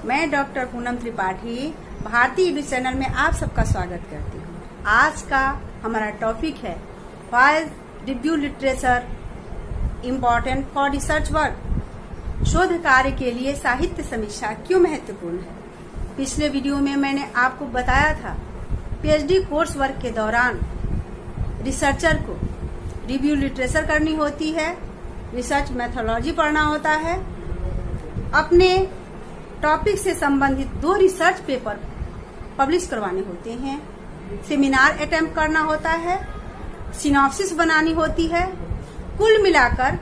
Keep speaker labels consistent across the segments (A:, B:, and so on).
A: मैं डॉक्टर पूनम त्रिपाठी भारतीय Edu channel में आप सबका स्वागत करती हूँ। आज का हमारा टॉपिक है why is review literature important for research work. शोध कार्य के लिए साहित्य समीक्षा क्यों महत्वपूर्ण है। पिछले वीडियो में मैंने आपको बताया था पीएचडी कोर्स वर्क के दौरान रिसर्चर को रिव्यू लिटरेचर करनी होती है, रिसर्च मेथोडोलॉजी पढ़ना होता है, अपने टॉपिक से संबंधित 2 रिसर्च पेपर पब्लिश करवाने होते हैं, सेमिनार अटेम्प्ट करना होता है, सिनॉप्सिस बनानी होती है। कुल मिलाकर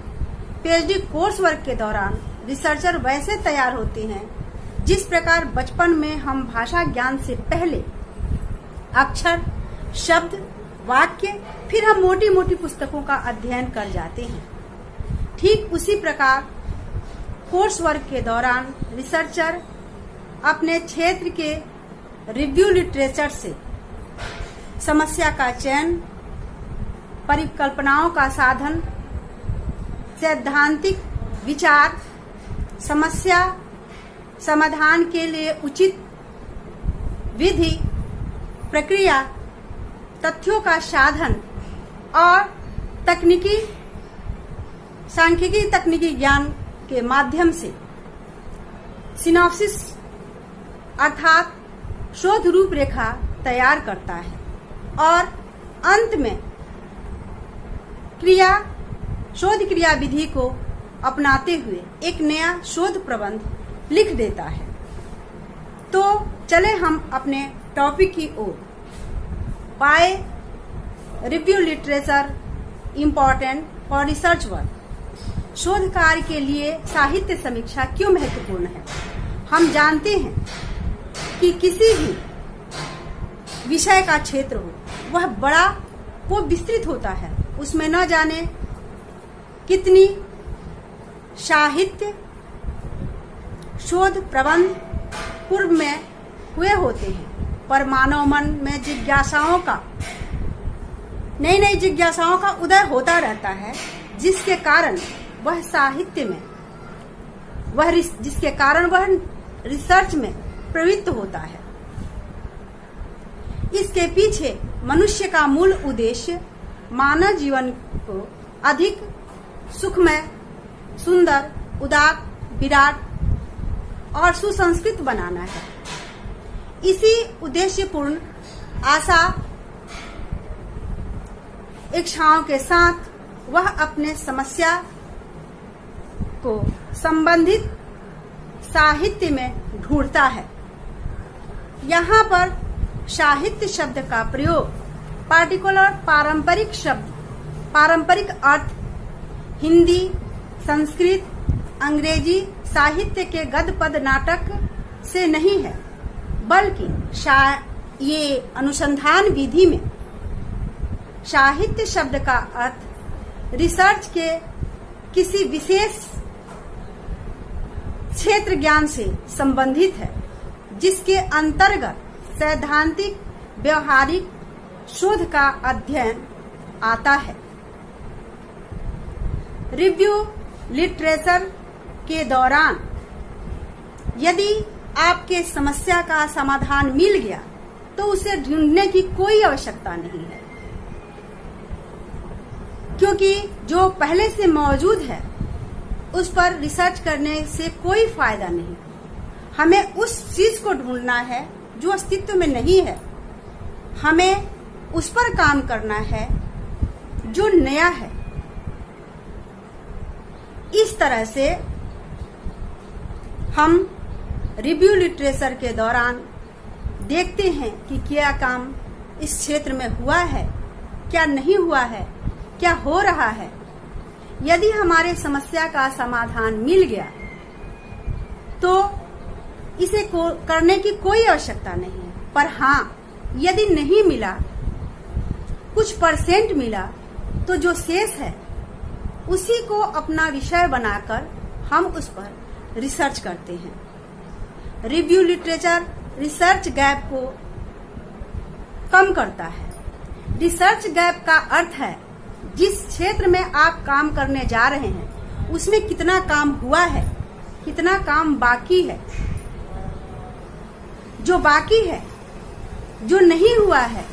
A: पीएचडी कोर्स वर्क के दौरान रिसर्चर वैसे तैयार होते हैं जिस प्रकार बचपन में हम भाषा ज्ञान से पहले अक्षर, शब्द, वाक्य, फिर हम मोटी मोटी पुस्तकों का अध्ययन कर जाते हैं। ठीक उसी प्रकार कोर्स वर्क के दौरान रिसर्चर अपने क्षेत्र के रिव्यू लिटरेचर से समस्या का चयन, परिकल्पनाओं का साधन, सैद्धांतिक विचार, समस्या समाधान के लिए उचित विधि, प्रक्रिया, तथ्यों का साधन और सांख्यिकी तकनीकी ज्ञान के माध्यम से सिनॉप्सिस अर्थात शोध रूपरेखा तैयार करता है और अंत में शोध क्रिया विधि को अपनाते हुए एक नया शोध प्रबंध लिख देता है। तो चले हम अपने टॉपिक की ओर। Why review literature important for research work. शोध कार्य के लिए साहित्य समीक्षा क्यों महत्वपूर्ण है। हम जानते हैं कि किसी भी विषय का क्षेत्र हो वह बड़ा वो विस्तृत होता है, उसमें न जाने कितनी साहित्य शोध प्रबंध पूर्व में हुए होते हैं, पर मानव मन में नई जिज्ञासाओं का उदय होता रहता है, जिसके कारण वह रिसर्च में प्रवृत्त होता है। इसके पीछे मनुष्य का मूल उद्देश्य मानव जीवन को अधिक सुखमय, सुंदर, उदार, विराट और सुसंस्कृत बनाना है। इसी उद्देश्यपूर्ण आशा इच्छाओं के साथ वह अपने समस्या को संबंधित साहित्य में ढूंढता है। यहाँ पर साहित्य शब्द का प्रयोग पार्टिकुलर पारंपरिक अर्थ हिंदी, संस्कृत, अंग्रेजी साहित्य के गद्य पद नाटक से नहीं है, बल्कि ये अनुसंधान विधि में साहित्य शब्द का अर्थ रिसर्च के किसी विशेष क्षेत्र ज्ञान से संबंधित है, जिसके अंतर्गत सैद्धांतिक व्यवहारिक शोध का अध्ययन आता है। रिव्यू लिटरेचर के दौरान यदि आपके समस्या का समाधान मिल गया तो उसे ढूंढने की कोई आवश्यकता नहीं है, क्योंकि जो पहले से मौजूद है उस पर रिसर्च करने से कोई फायदा नहीं। हमें उस चीज को ढूंढना है जो अस्तित्व में नहीं है, हमें उस पर काम करना है जो नया है। इस तरह से हम रिव्यू लिटरेचर के दौरान देखते हैं कि क्या काम इस क्षेत्र में हुआ है, क्या नहीं हुआ है, क्या हो रहा है। यदि हमारे समस्या का समाधान मिल गया तो इसे करने की कोई आवश्यकता नहीं है, पर हाँ, यदि नहीं मिला, कुछ परसेंट मिला, तो जो शेष है उसी को अपना विषय बनाकर हम उस पर रिसर्च करते हैं। रिव्यू लिटरेचर रिसर्च गैप को कम करता है। रिसर्च गैप का अर्थ है जिस क्षेत्र में आप काम करने जा रहे हैं उसमें कितना काम हुआ है, कितना काम बाकी है, जो बाकी है, जो नहीं हुआ है,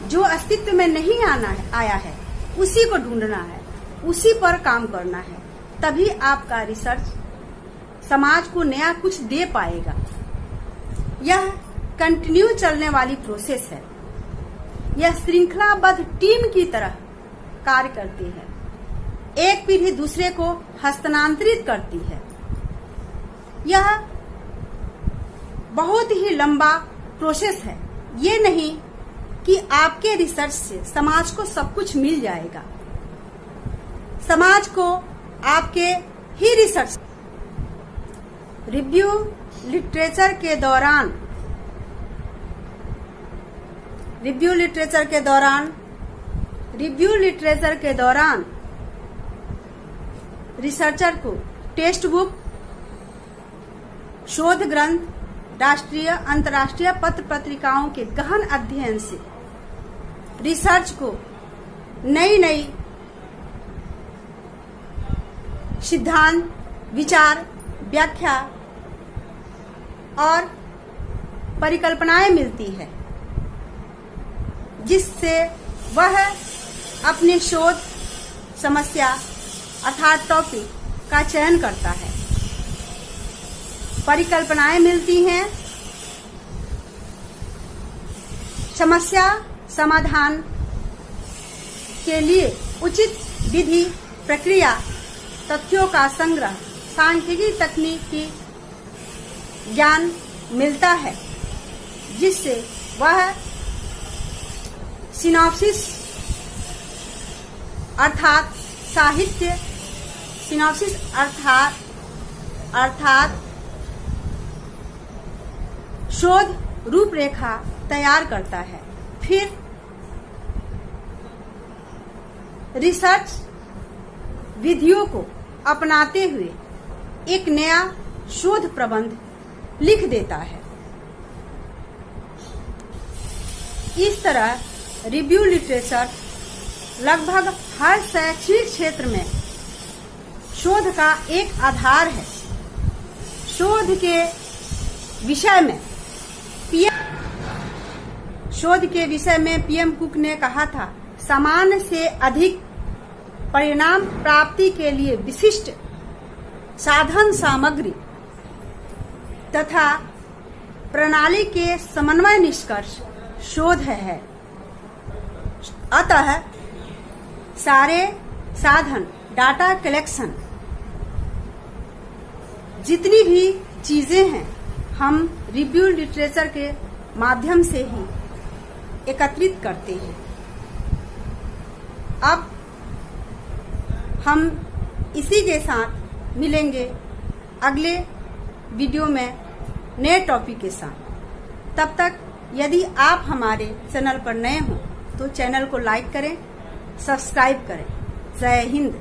A: जो अस्तित्व में नहीं आया है, उसी को ढूंढना है, उसी पर काम करना है। तभी आपका रिसर्च समाज को नया कुछ दे पाएगा। यह कंटिन्यू चलने वाली प्रोसेस है। यह श्रृंखलाबद्ध टीम की तरह कार्य करती है। एक पीढ़ी दूसरे को हस्तांतरित करती है। यह बहुत ही लंबा प्रोसेस है। ये नहीं कि आपके रिसर्च से समाज को सब कुछ मिल जाएगा। समाज को आपके ही रिसर्च रिव्यू लिटरेचर के दौरान रिसर्चर को टेक्स्ट बुक, शोध ग्रंथ, राष्ट्रीय अंतर्राष्ट्रीय पत्र पत्रिकाओं के गहन अध्ययन से रिसर्च को नई नई सिद्धांत, विचार, व्याख्या और परिकल्पनाएं मिलती है, जिससे वह अपने शोध समस्या अर्थात टॉपिक का चयन करता है। परिकल्पनाएं मिलती हैं, समस्या समाधान के लिए उचित विधि, प्रक्रिया, तथ्यों का संग्रह, सांख्यिकी तकनीकी ज्ञान मिलता है, जिससे वह सिनॉप्सिस अर्थात साहित्य सिनॉप्सिस अर्थात शोध रूपरेखा तैयार करता है। फिर रिसर्च विधियों को अपनाते हुए एक नया शोध प्रबंध लिख देता है। इस तरह रिव्यू लिटरेचर लगभग हर शैक्षणिक क्षेत्र में शोध का एक आधार है। शोध के विषय में पीएम कुक ने कहा था, सामान्य से अधिक परिणाम प्राप्ति के लिए विशिष्ट साधन सामग्री तथा प्रणाली के समन्वय निष्कर्ष शोध है। अतः सारे साधन, डाटा कलेक्शन, जितनी भी चीजें हैं, हम रिव्यू लिटरेचर के माध्यम से ही एकत्रित करते हैं। अब हम इसी के साथ मिलेंगे अगले वीडियो में नए टॉपिक के साथ। तब तक यदि आप हमारे चैनल पर नए हो तो चैनल को लाइक करें, सब्सक्राइब करें। जय हिंद।